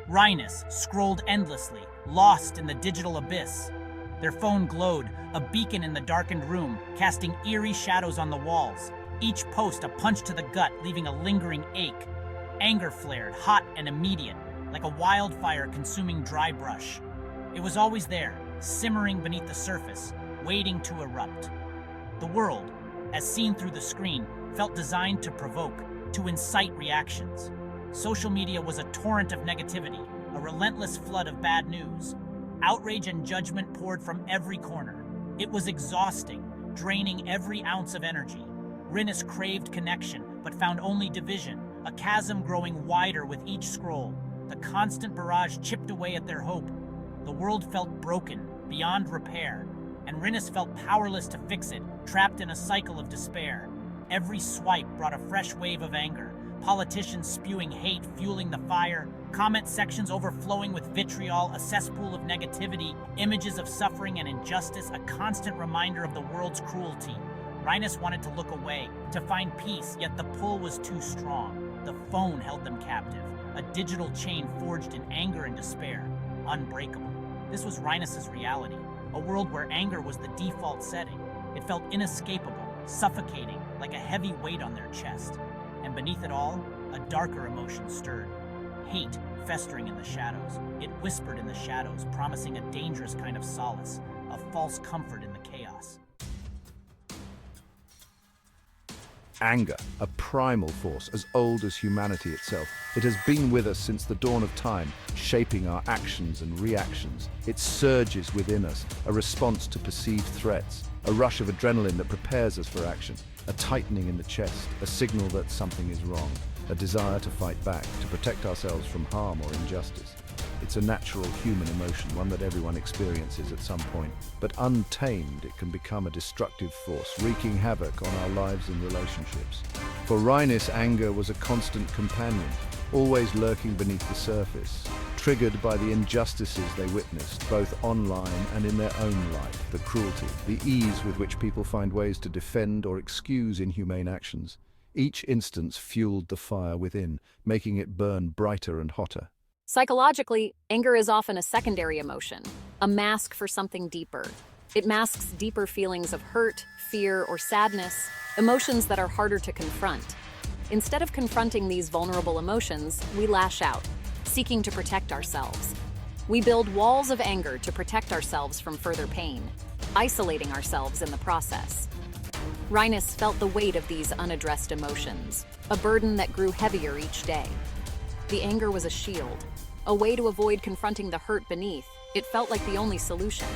Rynis scrolled endlessly, lost in the digital abyss. Their phone glowed, a beacon in the darkened room, casting eerie shadows on the walls. Each post a punch to the gut, leaving a lingering ache. Anger flared, hot and immediate, like a wildfire consuming dry brush. It was always there, simmering beneath the surface, waiting to erupt. The world, as seen through the screen, felt designed to provoke, to incite reactions. Social media was a torrent of negativity, a relentless flood of bad news. Outrage and judgment poured from every corner. It was exhausting, draining every ounce of energy. Rynis craved connection, but found only division, a chasm growing wider with each scroll. The constant barrage chipped away at their hope. The world felt broken, beyond repair, and Rynis felt powerless to fix it, trapped in a cycle of despair. Every swipe brought a fresh wave of anger, politicians spewing hate, fueling the fire, comment sections overflowing with vitriol, a cesspool of negativity, images of suffering and injustice, a constant reminder of the world's cruelty. Rynis wanted to look away, to find peace, yet the pull was too strong. The phone held them captive, a digital chain forged in anger and despair, unbreakable. This was Rynis' reality, a world where anger was the default setting. It felt inescapable, suffocating, like a heavy weight on their chest. And beneath it all, a darker emotion stirred. Hate festering in the shadows. It whispered in the shadows, promising a dangerous kind of solace, a false comfort in the chaos. Anger, a primal force as old as humanity itself. It has been with us since the dawn of time, shaping our actions and reactions. It surges within us, a response to perceived threats, a rush of adrenaline that prepares us for action, a tightening in the chest, a signal that something is wrong, a desire to fight back, to protect ourselves from harm or injustice. It's a natural human emotion, one that everyone experiences at some point. But untamed, it can become a destructive force, wreaking havoc on our lives and relationships. For Rynis, anger was a constant companion, always lurking beneath the surface, triggered by the injustices they witnessed, both online and in their own life, the cruelty, the ease with which people find ways to defend or excuse inhumane actions. Each instance fueled the fire within, making it burn brighter and hotter. Psychologically, anger is often a secondary emotion, a mask for something deeper. It masks deeper feelings of hurt, fear, or sadness, emotions that are harder to confront. Instead of confronting these vulnerable emotions, we lash out, seeking to protect ourselves. We build walls of anger to protect ourselves from further pain, isolating ourselves in the process. Rynis felt the weight of these unaddressed emotions, a burden that grew heavier each day. The anger was a shield, a way to avoid confronting the hurt beneath. It felt like the only solution.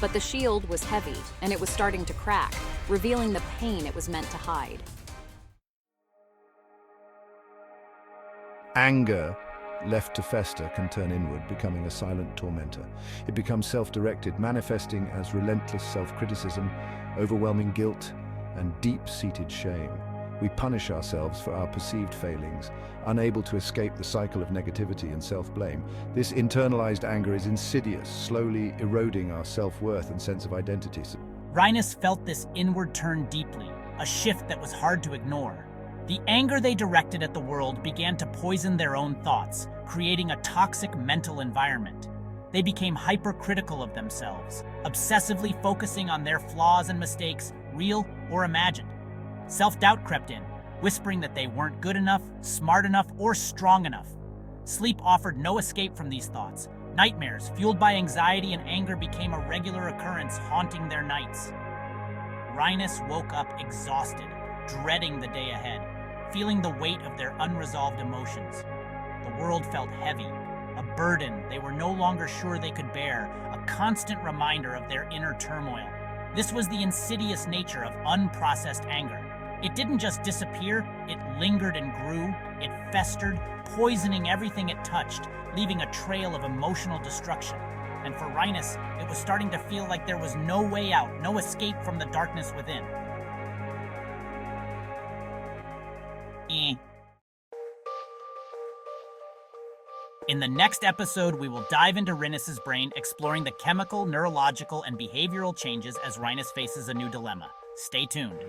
But the shield was heavy, and it was starting to crack, revealing the pain it was meant to hide. Anger, left to fester, can turn inward, becoming a silent tormentor. It becomes self-directed, manifesting as relentless self-criticism, overwhelming guilt, and deep-seated shame. We punish ourselves for our perceived failings, unable to escape the cycle of negativity and self-blame. This internalized anger is insidious, slowly eroding our self-worth and sense of identity. Rynis felt this inward turn deeply, a shift that was hard to ignore. The anger they directed at the world began to poison their own thoughts, creating a toxic mental environment. They became hypercritical of themselves, obsessively focusing on their flaws and mistakes, real or imagined. Self-doubt crept in, whispering that they weren't good enough, smart enough, or strong enough. Sleep offered no escape from these thoughts. Nightmares, fueled by anxiety and anger, became a regular occurrence, haunting their nights. Rynis woke up exhausted, dreading the day ahead, feeling the weight of their unresolved emotions. The world felt heavy, a burden they were no longer sure they could bear, a constant reminder of their inner turmoil. This was the insidious nature of unprocessed anger. It didn't just disappear, it lingered and grew, it festered, poisoning everything it touched, leaving a trail of emotional destruction. And for Rynis, it was starting to feel like there was no way out, no escape from the darkness within. In the next episode, we will dive into Rynis' brain, exploring the chemical, neurological, and behavioral changes as Rynis faces a new dilemma. Stay tuned.